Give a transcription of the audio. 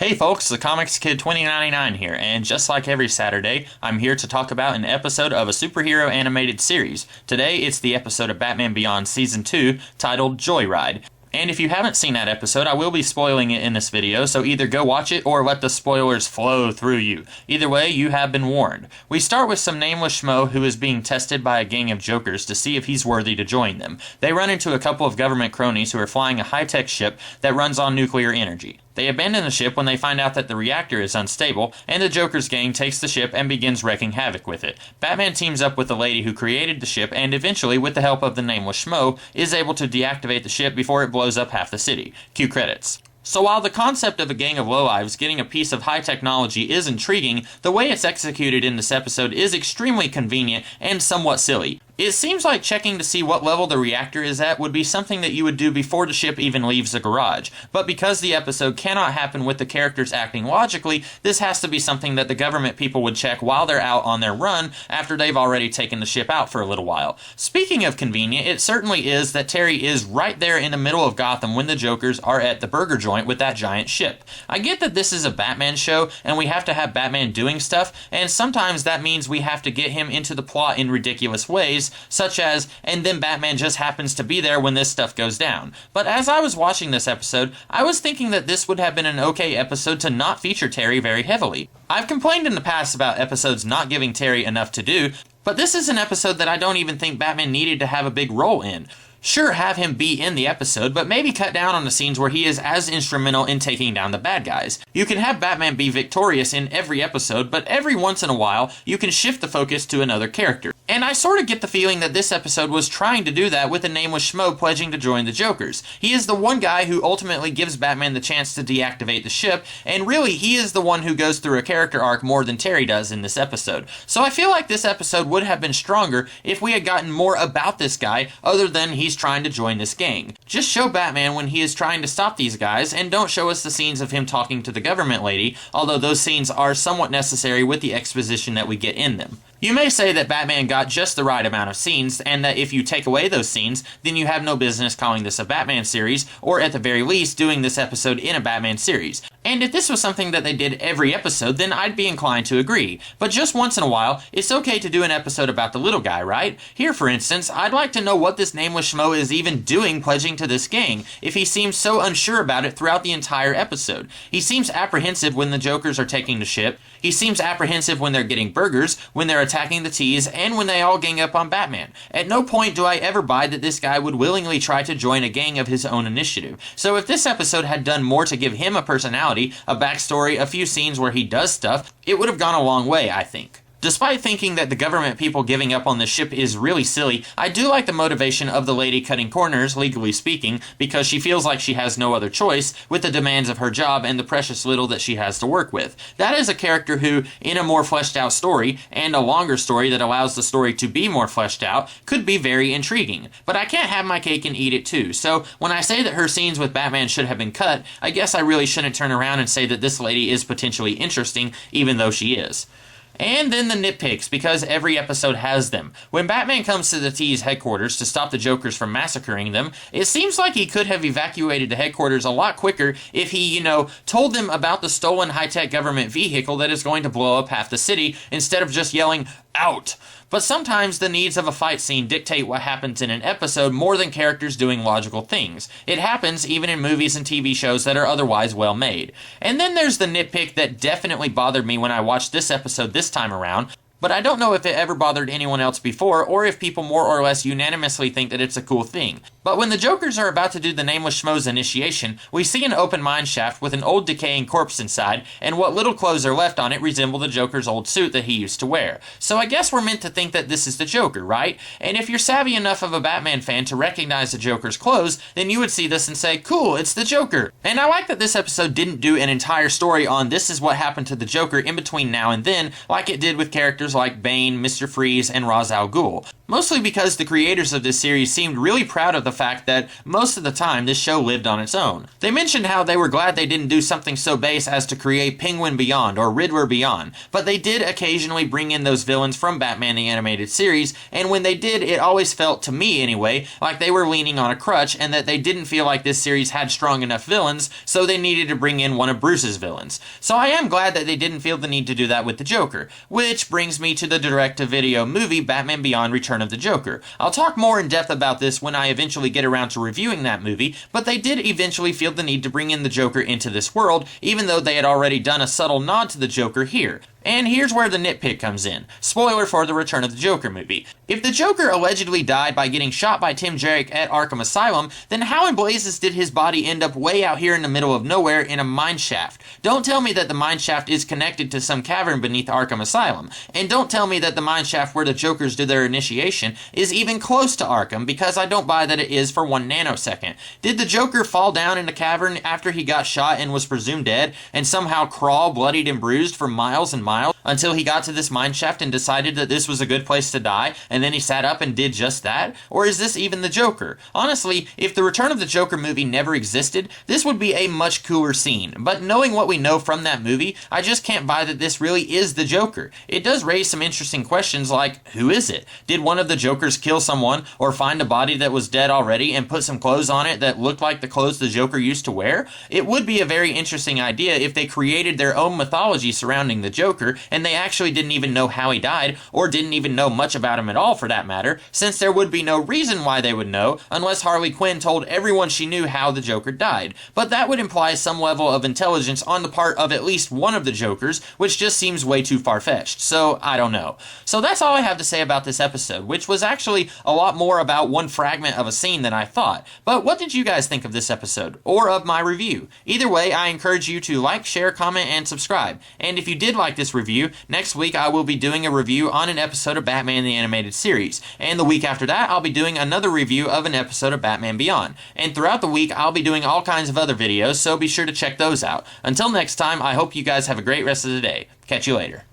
Hey folks, the Comics Kid 2099 here, and just like every Saturday, I'm here to talk about an episode of a superhero animated series. Today, it's the episode of Batman Beyond Season 2, titled Joyride. And if you haven't seen that episode, I will be spoiling it in this video, so either go watch it or let the spoilers flow through you. Either way, you have been warned. We start with some nameless schmo who is being tested by a gang of jokers to see if he's worthy to join them. They run into a couple of government cronies who are flying a high-tech ship that runs on nuclear energy. They abandon the ship when they find out that the reactor is unstable, and the Joker's gang takes the ship and begins wreaking havoc with it. Batman teams up with the lady who created the ship and eventually, with the help of the nameless schmo, is able to deactivate the ship before it blows up half the city. Cue credits. So while the concept of a gang of lowlives getting a piece of high technology is intriguing, the way it's executed in this episode is extremely convenient and somewhat silly. It seems like checking to see what level the reactor is at would be something that you would do before the ship even leaves the garage, but because the episode cannot happen with the characters acting logically, this has to be something that the government people would check while they're out on their run after they've already taken the ship out for a little while. Speaking of convenient, it certainly is that Terry is right there in the middle of Gotham when the Jokers are at the burger joint with that giant ship. I get that this is a Batman show and we have to have Batman doing stuff, and sometimes that means we have to get him into the plot in ridiculous ways, such as, and then Batman just happens to be there when this stuff goes down. But as I was watching this episode, I was thinking that this would have been an okay episode to not feature Terry very heavily. I've complained in the past about episodes not giving Terry enough to do, but this is an episode that I don't even think Batman needed to have a big role in. Sure, have him be in the episode, but maybe cut down on the scenes where he is as instrumental in taking down the bad guys. You can have Batman be victorious in every episode, but every once in a while, you can shift the focus to another character. And I sort of get the feeling that this episode was trying to do that with the nameless schmo pledging to join the Jokers. He is the one guy who ultimately gives Batman the chance to deactivate the ship, and really, he is the one who goes through a character arc more than Terry does in this episode. So I feel like this episode would have been stronger if we had gotten more about this guy, other than he's trying to join this gang. Just show Batman when he is trying to stop these guys, and don't show us the scenes of him talking to the government lady, although those scenes are somewhat necessary with the exposition that we get in them. You may say that Batman got just the right amount of scenes, and that if you take away those scenes, then you have no business calling this a Batman series, or at the very least, doing this episode in a Batman series. And if this was something that they did every episode, then I'd be inclined to agree. But just once in a while, it's okay to do an episode about the little guy, right? Here, for instance, I'd like to know what this nameless schmo is even doing pledging to this gang, if he seems so unsure about it throughout the entire episode. He seems apprehensive when the Jokers are taking the ship, he seems apprehensive when they're getting burgers, when they're attacking the T's, and when they all gang up on Batman. At no point do I ever buy that this guy would willingly try to join a gang of his own initiative. So if this episode had done more to give him a personality, a backstory, a few scenes where he does stuff, it would have gone a long way, I think. Despite thinking that the government people giving up on the ship is really silly, I do like the motivation of the lady cutting corners, legally speaking, because she feels like she has no other choice with the demands of her job and the precious little that she has to work with. That is a character who, in a more fleshed out story, and a longer story that allows the story to be more fleshed out, could be very intriguing. But I can't have my cake and eat it too, so when I say that her scenes with Batman should have been cut, I guess I really shouldn't turn around and say that this lady is potentially interesting, even though she is. And then the nitpicks, because every episode has them. When Batman comes to the T's headquarters to stop the Jokers from massacring them, it seems like he could have evacuated the headquarters a lot quicker if he, told them about the stolen high-tech government vehicle that is going to blow up half the city, instead of just yelling, "Out!" But sometimes the needs of a fight scene dictate what happens in an episode more than characters doing logical things. It happens even in movies and TV shows that are otherwise well made. And then there's the nitpick that definitely bothered me when I watched this episode this time around, but I don't know if it ever bothered anyone else before, or if people more or less unanimously think that it's a cool thing. But when the Jokers are about to do the nameless schmo's initiation, we see an open mine shaft with an old decaying corpse inside, and what little clothes are left on it resemble the Joker's old suit that he used to wear. So I guess we're meant to think that this is the Joker, right? And if you're savvy enough of a Batman fan to recognize the Joker's clothes, then you would see this and say, cool, it's the Joker. And I like that this episode didn't do an entire story on this is what happened to the Joker in between now and then, like it did with characters like Bane, Mr. Freeze, and Ra's al Ghul. mostly because the creators of this series seemed really proud of the fact that most of the time this show lived on its own. They mentioned how they were glad they didn't do something so base as to create Penguin Beyond or Riddler Beyond, but they did occasionally bring in those villains from Batman the Animated Series, and when they did, it always felt, to me anyway, like they were leaning on a crutch and that they didn't feel like this series had strong enough villains, so they needed to bring in one of Bruce's villains. So I am glad that they didn't feel the need to do that with the Joker, which brings me to the direct-to-video movie Batman Beyond Return of the Joker. I'll talk more in depth about this when I eventually get around to reviewing that movie, but they did eventually feel the need to bring in the Joker into this world, even though they had already done a subtle nod to the Joker here. And here's where the nitpick comes in. Spoiler for the Return of the Joker movie. If the Joker allegedly died by getting shot by Tim Drake at Arkham Asylum, then how in blazes did his body end up way out here in the middle of nowhere in a mine shaft? Don't tell me that the mine shaft is connected to some cavern beneath Arkham Asylum. And don't tell me that the mine shaft where the Jokers do their initiation is even close to Arkham, because I don't buy that it is for 1 nanosecond. Did the Joker fall down in the cavern after he got shot and was presumed dead, and somehow crawl bloodied and bruised for miles and miles until he got to this mine shaft and decided that this was a good place to die, and then he sat up and did just that? Or is this even the Joker? Honestly, if the Return of the Joker movie never existed, this would be a much cooler scene, but knowing what we know from that movie, I just can't buy that this really is the Joker. It does raise some interesting questions like, who is it? Did one of the Jokers kill someone, or find a body that was dead already and put some clothes on it that looked like the clothes the Joker used to wear? It would be a very interesting idea if they created their own mythology surrounding the Joker, and they actually didn't even know how he died, or didn't even know much about him at all for that matter, since there would be no reason why they would know unless Harley Quinn told everyone she knew how the Joker died. But that would imply some level of intelligence on the part of at least one of the Jokers, which just seems way too far-fetched, so I don't know. So that's all I have to say about this episode, which was actually a lot more about one fragment of a scene than I thought. But what did you guys think of this episode, or of my review? Either way, I encourage you to like, share, comment, and subscribe. And if you did like this review, next week I will be doing a review on an episode of Batman the Animated Series, and the week after that I'll be doing another review of an episode of Batman Beyond. And throughout the week I'll be doing all kinds of other videos, so be sure to check those out. Until next time, I hope you guys have a great rest of the day. Catch you later.